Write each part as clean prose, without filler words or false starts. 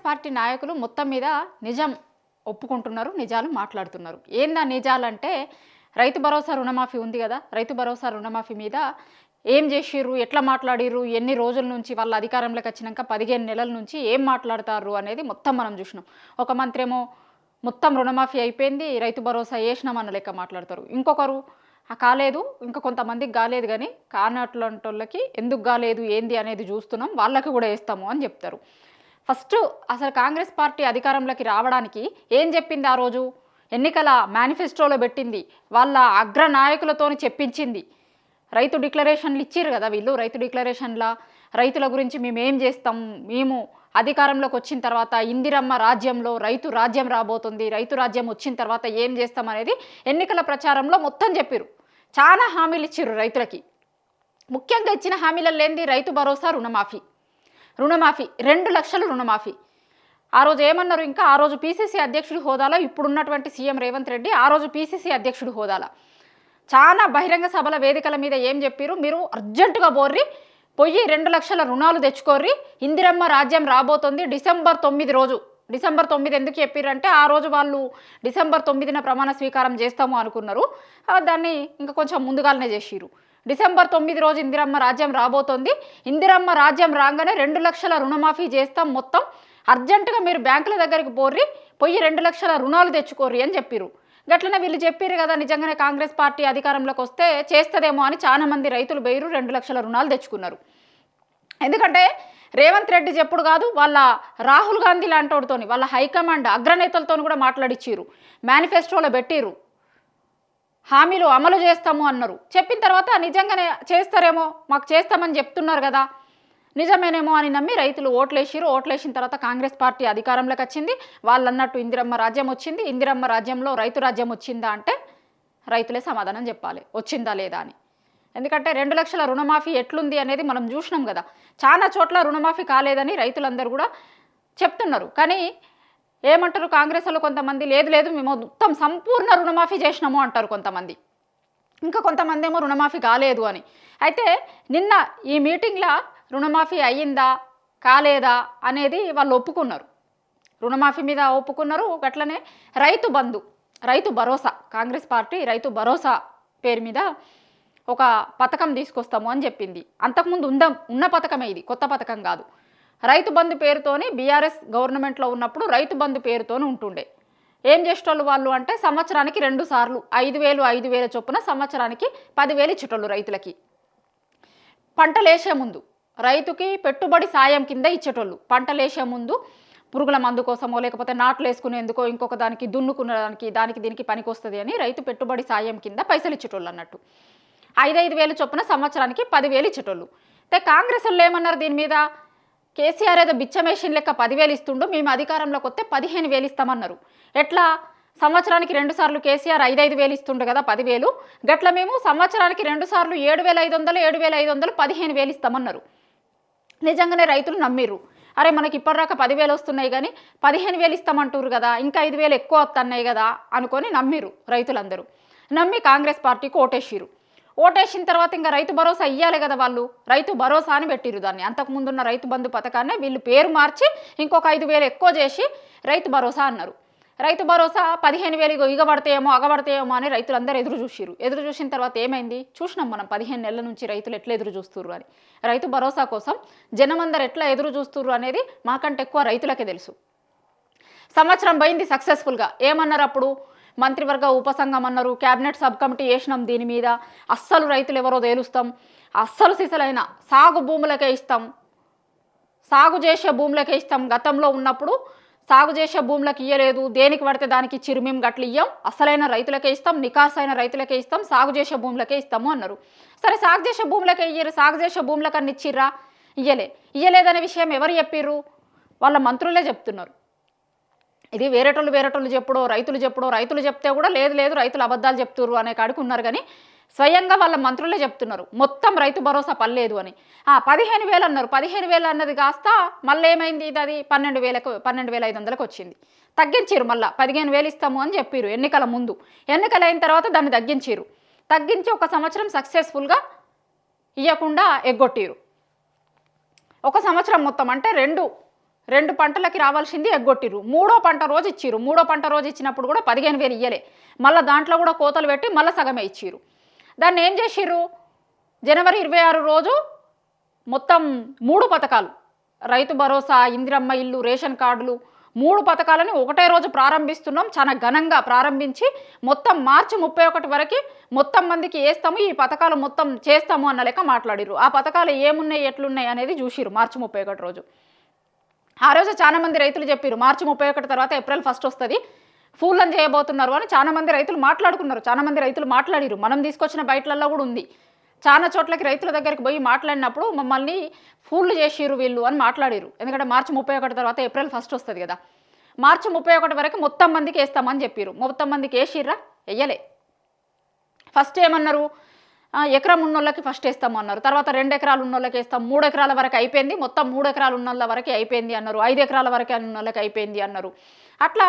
Party నాయకులు మొత్తం మీద నిజం ఒప్పుకుంటున్నారు, నిజాలు మాట్లాడుతున్నారు. ఏందా నిజాలంటే రైతు భరోసా రుణమాఫీ ఉంది కదా, రైతు భరోసా రుణమాఫీ మీద ఏం చేసిర్రు, ఎట్లా మాట్లాడిర్రు, ఎన్ని రోజుల నుంచి వాళ్ళ అధికారంలోకి వచ్చినాక 15 నెలల నుంచి ఏం మాట్లాడతారు అనేది మొత్తం మనం చూసినాం. ఒక మంత్రి ఏమో మొత్తం రుణమాఫీ అయిపోయింది, రైతు భరోసా వేసినామన్న లెక్క మాట్లాడతారు. ఇంకొకరు కాలేదు, ఇంకా కొంతమందికి కాలేదు, కానీ కానట్లాంటి ఎందుకు కాలేదు ఏంది అనేది చూస్తున్నాం, వాళ్ళకి కూడా వేస్తాము అని చెప్తారు. ఫస్ట్ అసలు కాంగ్రెస్ పార్టీ అధికారంలోకి రావడానికి ఏం చెప్పింది, ఆ రోజు ఎన్నికల మేనిఫెస్టోలో పెట్టింది, వాళ్ళ అగ్ర నాయకులతో చెప్పించింది. రైతు డిక్లరేషన్లు ఇచ్చిర్రు కదా వీళ్ళు, రైతు డిక్లరేషన్ల రైతుల గురించి మేము ఏం చేస్తాం, మేము అధికారంలోకి వచ్చిన తర్వాత ఇందిరమ్మ రాజ్యంలో రైతు రాజ్యం రాబోతుంది, రైతు రాజ్యం వచ్చిన తర్వాత ఏం చేస్తాం అనేది ఎన్నికల ప్రచారంలో మొత్తం చెప్పిర్రు. చాలా హామీలు ఇచ్చిర్రు రైతులకి. ముఖ్యంగా ఇచ్చిన హామీలలో ఏంది, రైతు భరోసా రుణమాఫీ 2 లక్షల రుణమాఫీ. ఆ రోజు ఏమన్నారు, ఇంకా ఆ రోజు పీసీసీ అధ్యక్షుడి హోదాలో ఇప్పుడున్నటువంటి సీఎం రేవంత్ రెడ్డి ఆ రోజు పీసీసీ అధ్యక్షుడి హోదాలో చాలా బహిరంగ సభల వేదికల మీద ఏం చెప్పారు, మీరు అర్జెంటుగా పోయి 2 లక్షల రుణాలు తెచ్చుకోర్రి, ఇందిరమ్మ రాజ్యం రాబోతుంది డిసెంబర్ 9 రోజు. డిసెంబర్ 9 ఎందుకు చెప్పారంటే ఆ రోజు వాళ్ళు డిసెంబర్ 9న ప్రమాణ స్వీకారం చేస్తాము అనుకున్నారు, దాన్ని ఇంకా కొంచెం ముందుగానే చేసిరు. డిసెంబర్ 9 రోజు ఇందిరమ్మ రాజ్యం రాబోతోంది, ఇందిరమ్మ రాజ్యం రాగానే 2 లక్షల రుణమాఫీ చేస్తాం, మొత్తం అర్జెంటుగా మీరు బ్యాంకుల దగ్గరికి పోయి 2 లక్షల రుణాలు తెచ్చుకోర్రి అని చెప్పారు. గట్లనే వీళ్ళు చెప్పారు కదా, నిజంగానే కాంగ్రెస్ పార్టీ అధికారంలోకి వస్తే చేస్తుందేమో అని చాలా మంది రైతులు 2 లక్షల రుణాలు తెచ్చుకున్నారు. ఎందుకంటే రేవంత్ రెడ్డి చెప్పుడు కాదు, వాళ్ళ రాహుల్ గాంధీ లాంటితోని వాళ్ళ హైకమాండ్ అగ్రనేతలతో కూడా మాట్లాడిచ్చిరు, మేనిఫెస్టోలో పెట్టిరు, హామీలు అమలు చేస్తాము అన్నారు. చెప్పిన తర్వాత నిజంగానే చేస్తారేమో, మాకు చేస్తామని చెప్తున్నారు కదా, నిజమేనేమో అని నమ్మి రైతులు ఓట్లేసిరు. ఓట్లేసిన తర్వాత కాంగ్రెస్ పార్టీ అధికారంలోకి వచ్చింది. వాళ్ళు అన్నట్టు ఇందిరమ్మ రాజ్యం వచ్చింది. ఇందిరమ్మ రాజ్యంలో రైతు రాజ్యం వచ్చిందా అంటే రైతులే సమాధానం చెప్పాలి వచ్చిందా లేదా అని. ఎందుకంటే 2 లక్షల రుణమాఫీ ఎట్లుంది అనేది మనం చూసినాం కదా, చాలా చోట్ల రుణమాఫీ కాలేదని రైతులందరూ కూడా చెప్తున్నారు. కానీ ఏమంటారు కాంగ్రెస్ వాళ్ళు కొంతమంది, లేదు మేము మొత్తం సంపూర్ణ రుణమాఫీ చేసినాము అంటారు కొంతమంది, ఇంకా కొంతమంది ఏమో రుణమాఫీ కాలేదు అని. అయితే నిన్న ఈ మీటింగ్లో రుణమాఫీ అయ్యిందా కాలేదా అనేది వాళ్ళు ఒప్పుకున్నారు, రుణమాఫీ మీద ఒప్పుకున్నారు. గట్లనే రైతు భరోసా, కాంగ్రెస్ పార్టీ రైతు భరోసా పేరు మీద ఒక పథకం తీసుకొస్తాము అని చెప్పింది. అంతకుముందు ఉన్న పథకమే, ఇది కొత్త పథకం కాదు. రైతు బంధు పేరుతోని బీఆర్ఎస్ గవర్నమెంట్లో ఉన్నప్పుడు రైతు బంధు పేరుతోని ఉంటుండే. ఏం చేసేటోళ్ళు వాళ్ళు అంటే సంవత్సరానికి 2 సార్లు 5,000 చొప్పున సంవత్సరానికి 10,000 ఇచ్చేటోళ్ళు రైతులకి. పంటలేసే ముందు రైతుకి పెట్టుబడి సాయం కింద ఇచ్చేటోళ్ళు. పంటలేసే ముందు పురుగుల మందు కోసమో లేకపోతే నాట్లు వేసుకునేందుకో ఇంకొక దానికి దున్నుకునేదానికి దానికి దీనికి పనికి వస్తుంది అని రైతు పెట్టుబడి సాయం కింద పైసలు ఇచ్చేటోళ్ళు అన్నట్టు. 5,000 చొప్పున సంవత్సరానికి 10,000 ఇచ్చేటోళ్ళు. అయితే కాంగ్రెస్ వాళ్ళు ఏమన్నారు దీని మీద, కేసీఆర్ ఏదో బిచ్చమేషన్ లెక్క 10,000 ఇస్తుండు, మేము అధికారంలోకి వస్తే 15,000 ఇస్తామన్నారు. ఎట్లా సంవత్సరానికి 2 సార్లు కేసీఆర్ 5,000 ఇస్తుండు కదా 10,000, గట్ల మేము సంవత్సరానికి 2 సార్లు 7,500 15,000 ఇస్తామన్నారు. నిజంగానే రైతులు నమ్మిర్రు. అరే మనకి ఇప్పటిదాకా 10,000 వస్తున్నాయి కానీ 15,000 ఇస్తామంటారు కదా, ఇంకా 5,000 ఎక్కువ వస్తున్నాయి కదా అనుకొని నమ్మిర్రు రైతులందరూ. నమ్మి కాంగ్రెస్ పార్టీకి ఓటేసిరు. ఓటేసిన తర్వాత ఇంకా రైతు భరోసా ఇవ్వాలి కదా, వాళ్ళు రైతు భరోసా అని పెట్టిరు దాన్ని. అంతకుముందున్న రైతు బంధు పథకాన్ని వీళ్ళు పేరు మార్చి ఇంకొక 5,000 ఎక్కువ చేసి రైతు భరోసా అన్నారు. రైతు భరోసా 15,000 ఇగబడతాయేమో అగబడతాయేమో అని రైతులందరూ ఎదురు చూసిరు. ఎదురు చూసిన తర్వాత ఏమైంది చూసినాం మనం, 15 నెలల నుంచి రైతులు ఎట్లా ఎదురు చూస్తుర్రు అని. రైతు భరోసా కోసం జనమందరు ఎట్లా ఎదురు చూస్తుర్రు అనేది మాకంటే ఎక్కువ రైతులకే తెలుసు. సంవత్సరం పోయింది సక్సెస్ఫుల్గా. ఏమన్నారు అప్పుడు, మంత్రివర్గ ఉపసంఘం అన్నారు, క్యాబినెట్ సబ్ కమిటీ వేసినాం, దీని మీద అస్సలు రైతులు ఎవరో తేలుస్తాం, అస్సలు సిసలైన సాగు భూములకే ఇస్తాం, సాగు చేసే భూములకే ఇస్తాం. గతంలో ఉన్నప్పుడు సాగు చేసే భూములకు ఇయ్యలేదు, దేనికి పడితే దానికి ఇచ్చిరు, మేము గట్లు ఇయ్యాం, అసలైన రైతులకే ఇస్తాం, నికాసైన రైతులకే ఇస్తాం, సాగు చేసే భూములకే ఇస్తాము అన్నారు. సరే సాగు చేసే భూములకే ఇయ్యరు, సాగు చేసే భూములకన్నా ఇచ్చిర్రా, ఇయ్యలేదనే విషయం ఎవరు చెప్పిర్రు, వాళ్ళ మంత్రులే చెప్తున్నారు. ఇది వేరేటోళ్ళు చెప్పుడో రైతులు చెప్తే కూడా లేదు రైతులు అబద్ధాలు చెప్తున్నారు అనే కాడికి ఉన్నారు. కానీ స్వయంగా వాళ్ళ మంత్రులే చెప్తున్నారు మొత్తం రైతు భరోసా పర్లేదు అని. 15,000 అన్నారు, 15,000 అన్నది కాస్త మళ్ళీ ఏమైంది, ఇది అది 12,500కి వచ్చింది. తగ్గించారు, మళ్ళీ 15,000 ఇస్తాము అని చెప్పారు ఎన్నికల ముందు. ఎన్నికలైన తర్వాత దాన్ని తగ్గించి ఒక సంవత్సరం సక్సెస్ఫుల్గా ఇవ్వకుండా ఎగ్గొట్టిరు. ఒక సంవత్సరం మొత్తం అంటే 2 పంటలకి రావాల్సింది ఎగ్గొట్టిర్రు. మూడో పంట రోజు ఇచ్చిర్రు. మూడో పంట రోజు ఇచ్చినప్పుడు కూడా 15,000 ఇయ్యలే. మళ్ళీ దాంట్లో కూడా కోతలు పెట్టి మళ్ళీ సగమే ఇచ్చిర్రు. దాన్ని ఏం చేసిర్రు, జనవరి 26 రోజు మొత్తం 3 పథకాలు, రైతు భరోసా, ఇందిరమ్మ ఇల్లు, రేషన్ కార్డులు, 3 పథకాలని ఒకటే రోజు ప్రారంభిస్తున్నాం. చాలా ఘనంగా ప్రారంభించి మొత్తం మార్చి 31 వరకు మొత్తం మందికి వేస్తాము, ఈ పథకాలు మొత్తం చేస్తాము అన్న లెక్క మాట్లాడిర్రు. ఆ పథకాలు ఏమున్నాయి ఎట్లున్నాయి అనేది చూసిర్రు మార్చి 31 రోజు. ఆ రోజు చాలా మంది రైతులు చెప్పారు మార్చి 31 తర్వాత ఏప్రిల్ 1 వస్తుంది, ఫూళ్ళని చేయబోతున్నారు అని చాలా మంది రైతులు మాట్లాడుకున్నారు. చాలా మంది రైతులు మాట్లాడిరు. మనం తీసుకొచ్చిన బయటలలో కూడా ఉంది. చాలా చోట్లకి రైతుల దగ్గరికి పోయి మాట్లాడినప్పుడు మమ్మల్ని ఫూళ్ళు చేసిర్రు వీళ్ళు అని మాట్లాడిరు. ఎందుకంటే మార్చి 31 తర్వాత ఏప్రిల్ 1 వస్తుంది కదా. మార్చి 31 వరకు మొత్తం మందికి వేస్తామని చెప్పారు. మొత్తం మందికి వేసిర్రా? వెయ్యలే. ఫస్ట్ ఏమన్నారు, ఎకరం ఉన్నోళ్ళకి ఫస్ట్ వేస్తాము అన్నారు. తర్వాత 2 ఎకరాలు ఉన్నోళ్ళకి వేస్తాం, 3 ఎకరాల వరకు అయిపోయింది, మొత్తం 3 ఎకరాలు ఉన్నోళ్ళ వరకు అయిపోయింది అన్నారు. 5 ఎకరాల వరకు ఉన్నోళ్ళకి అయిపోయింది అన్నారు. అట్లా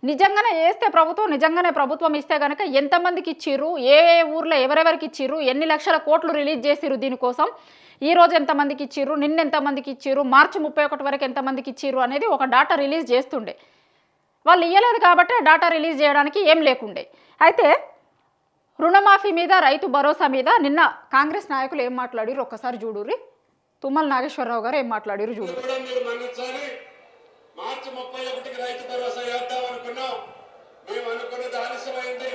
నిజంగానే వేస్తే నిజంగానే ప్రభుత్వం ఇస్తే కనుక ఎంతమందికి ఇచ్చిర్రు, ఏ ఊర్లో ఎవరెవరికి ఇచ్చిర్రు, ఎన్ని లక్షల కోట్లు రిలీజ్ చేసిర్రు దీనికోసం, ఈ రోజు ఎంతమందికి ఇచ్చిర్రు, నిన్న ఎంతమందికి ఇచ్చిర్రు, మార్చి 31 వరకు ఎంతమందికి ఇచ్చిర్రు అనేది ఒక డాటా రిలీజ్ చేస్తుండే. వాళ్ళు ఇవ్వలేదు కాబట్టి డాటా రిలీజ్ చేయడానికి ఏం లేకుండే. అయితే రుణమాఫీ మీద, రైతు భరోసా మీద నిన్న కాంగ్రెస్ నాయకులు ఏం మాట్లాడిరు ఒక్కసారి చూడుర్రి. తుమ్మల నాగేశ్వరరావు గారు ఏం మాట్లాడిరు చూడు. మార్చి 31కి రైతు భరోసా వేద్దాం అనుకున్నాం. మేము అనుకున్నది ఆలస్యమైంది.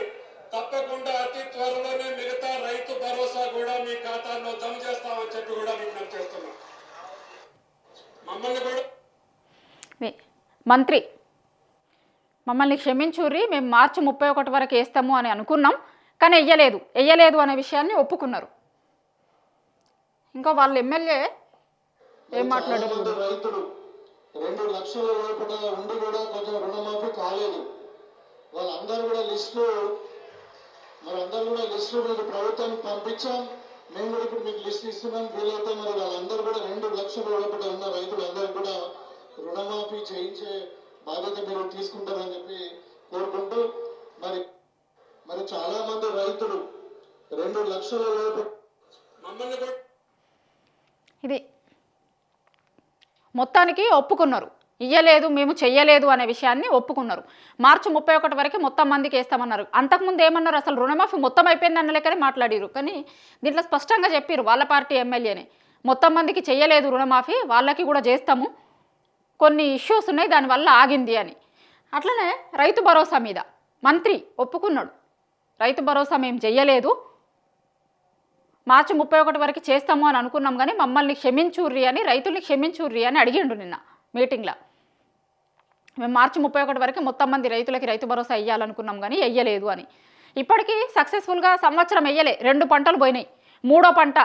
తప్పకుండా అతి త్వరలోనే మిగతా రైతు భరోసా కూడా మీ ఖాతాల్లో జమ చేస్తామని చెప్పి కూడా విజ్ఞప్తి చేస్తున్నాం. మమ్మల్ని కూడా మంత్రి మమ్మల్ని క్షమించుర్రి, మేము మార్చి 31 వరకు వేస్తాము అని అనుకున్నాం, కానీ వెయ్యలేదు అనే విషయాన్ని ఒప్పుకున్నారు. ఇంకా వాళ్ళ ఎమ్మెల్యే ఏం మాట్లాడారు, రైతులు 2 లక్షల లోపల ఉండి కూడా కొంచెం రుణమాఫీ కాలేదు. వాళ్ళందరూ కూడా లిస్టులు మీకు ప్రభుత్వానికి పంపించాం. మేము కూడా ఇప్పుడు మీకు లిస్ట్ ఇస్తున్నాం. వీలైతే మరి వాళ్ళందరూ కూడా 2 లక్షల లోపల ఉన్న రైతులందరూ కూడా రుణమాఫీ చేయించే బాధ్యత మీరు తీసుకుంటారని చెప్పి కోరుకుంటూ, మరి చాలా మంది రైతులు 2 లక్షల లోపల మమ్మల్ని ఇది మొత్తానికి ఒప్పుకున్నారు. ఇయ్యలేదు, మేము చెయ్యలేదు అనే విషయాన్ని ఒప్పుకున్నారు. మార్చి 31 వరకు మొత్తం మందికి వేస్తామన్నారు. అంతకుముందు ఏమన్నారు, అసలు రుణమాఫీ మొత్తం అయిపోయింది అన్న లెక్కనే మాట్లాడిరు. కానీ దీంట్లో స్పష్టంగా చెప్పారు వాళ్ళ పార్టీ ఎమ్మెల్యేనే, మొత్తం మందికి చెయ్యలేదు రుణమాఫీ, వాళ్ళకి కూడా చేస్తాము, కొన్ని ఇష్యూస్ ఉన్నాయి దానివల్ల ఆగింది అని. అట్లనే రైతు భరోసా మీద మంత్రి ఒప్పుకున్నాడు, రైతు భరోసా మేము చెయ్యలేదు, మార్చి 31 వరకు చేస్తాము అని అనుకున్నాం, కానీ మమ్మల్ని క్షమించుర్రి అని, రైతుల్ని క్షమించుర్రి అని అడిగిండు నిన్న మీటింగ్లో. మేము మార్చి 31 వరకు మొత్తం మంది రైతులకి రైతు భరోసా ఇవ్వాలనుకున్నాం కానీ వెయ్యలేదు అని. ఇప్పటికీ సక్సెస్ఫుల్గా సంవత్సరం వెయ్యలే, 2 పంటలు పోయినాయి, 3వ పంట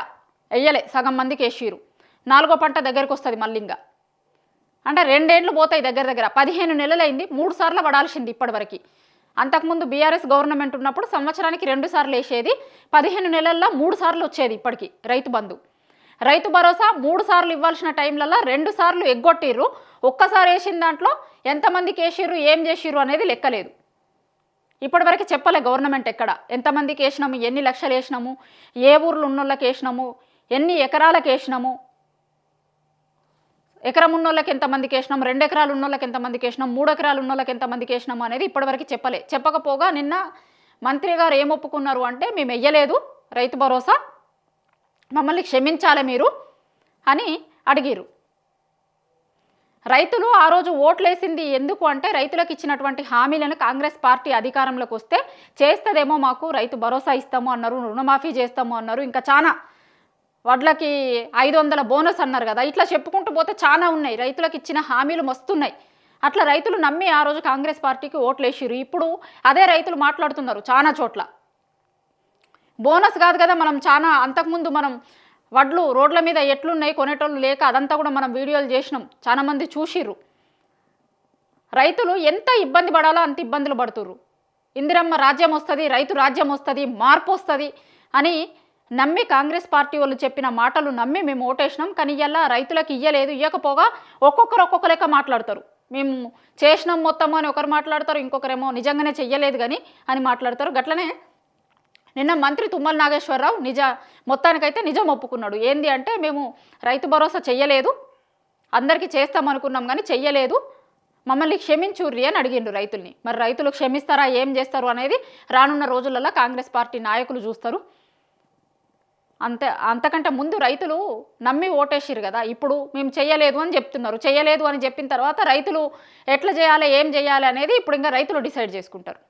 వెయ్యలే, సగం మందికి వేసిరు, 4వ పంట దగ్గరికి వస్తుంది మళ్ళీ. ఇంకా అంటే 2 ఏళ్ళు పోతాయి, దగ్గర 15 నెలలైంది, 3 సార్లు పడాల్సింది ఇప్పటివరకు. అంతకుముందు బీఆర్ఎస్ గవర్నమెంట్ ఉన్నప్పుడు సంవత్సరానికి 2 సార్లు వేసేది, 15 నెలల్లో 3 సార్లు వచ్చేది. ఇప్పటికి రైతు బంధు, రైతు భరోసా 3 సార్లు ఇవ్వాల్సిన టైంలలో 2 సార్లు ఎగ్గొట్టిర్రు. ఒక్కసారి వేసిన దాంట్లో ఎంతమందికి వేసిర్రు, ఏం చేసిర్రు అనేది లెక్కలేదు. ఇప్పటివరకు చెప్పలే గవర్నమెంట్ ఎక్కడ ఎంతమందికి వేసినాము, ఎన్ని లక్షలు వేసినాము, ఏ ఊర్లు ఉన్నోళ్ళకి వేసినాము, ఎన్ని ఎకరాలకు వేసినాము, ఎకరం ఉన్నోళ్ళకి ఎంతమందికి వేసినాము, 2 ఎకరాలు ఉన్నోళ్ళకి ఎంతమందికి వేసినాము, 3 ఎకరాలు ఉన్నోళ్ళకి ఎంతమందికి వేసినాము అనేది ఇప్పటివరకు చెప్పకపోగా నిన్న మంత్రి గారు ఏం ఒప్పుకున్నారు అంటే, మేము వెయ్యలేదు రైతు భరోసా, మమ్మల్ని క్షమించాలి మీరు అని అడిగిరు. రైతులు ఆ రోజు ఓట్లేసింది ఎందుకు అంటే, రైతులకు ఇచ్చినటువంటి హామీలను కాంగ్రెస్ పార్టీ అధికారంలోకి వస్తే చేస్తుందేమో, మాకు రైతు భరోసా ఇస్తాము అన్నారు, రుణమాఫీ చేస్తాము అన్నారు, ఇంకా చాలా వడ్లకి 500 బోనస్ అన్నారు కదా. ఇట్లా చెప్పుకుంటూ పోతే చాలా ఉన్నాయి, రైతులకు ఇచ్చిన హామీలు మస్తున్నాయి. అట్లా రైతులు నమ్మి ఆ రోజు కాంగ్రెస్ పార్టీకి ఓట్లేసిరు. ఇప్పుడు అదే రైతులు మాట్లాడుతున్నారు చాలా చోట్ల, బోనస్ కాదు కదా, మనం చాలా అంతకుముందు మనం వడ్లు రోడ్ల మీద ఎట్లున్నాయి కొనేటోళ్ళు లేక అదంతా కూడా మనం వీడియోలు చేసినాం, చాలామంది చూసిర్రు. రైతులు ఎంత ఇబ్బంది పడాలో అంత ఇబ్బందులు పడుతుర్రు. ఇందిరమ్మ రాజ్యం వస్తుంది, రైతు రాజ్యం వస్తుంది, మార్పు వస్తుంది అని నమ్మి కాంగ్రెస్ పార్టీ వాళ్ళు చెప్పిన మాటలు నమ్మి మేము ఓటేసినాం. కానీ ఇలా రైతులకు ఇయ్యలేదు, ఇవ్వకపోగా ఒక్కొక్క లెక్క మాట్లాడతారు. మేము చేసినాం మొత్తం అని ఒకరు మాట్లాడతారు, ఇంకొకరేమో నిజంగానే చెయ్యలేదు కానీ అని మాట్లాడతారు. గట్లనే నిన్న మంత్రి తుమ్మల నాగేశ్వరరావు మొత్తానికైతే నిజం ఒప్పుకున్నాడు. ఏంది అంటే, మేము రైతు భరోసా చెయ్యలేదు, అందరికీ చేస్తాం అనుకున్నాం కానీ చెయ్యలేదు, మమ్మల్ని క్షమించుర్రి అని అడిగిండ్రు రైతుల్ని. మరి రైతులు క్షమిస్తారా, ఏం చేస్తారు అనేది రానున్న రోజులలో కాంగ్రెస్ పార్టీ నాయకులు చూస్తారు. అంతకంటే ముందు రైతులు నమ్మి ఓటేసిరు కదా, ఇప్పుడు మేము చెయ్యలేదు అని చెప్తున్నారు. చెయ్యలేదు అని చెప్పిన తర్వాత రైతులు ఎట్లా చేయాలి, ఏం చేయాలి అనేది ఇప్పుడు ఇంకా రైతులు డిసైడ్ చేసుకుంటారు.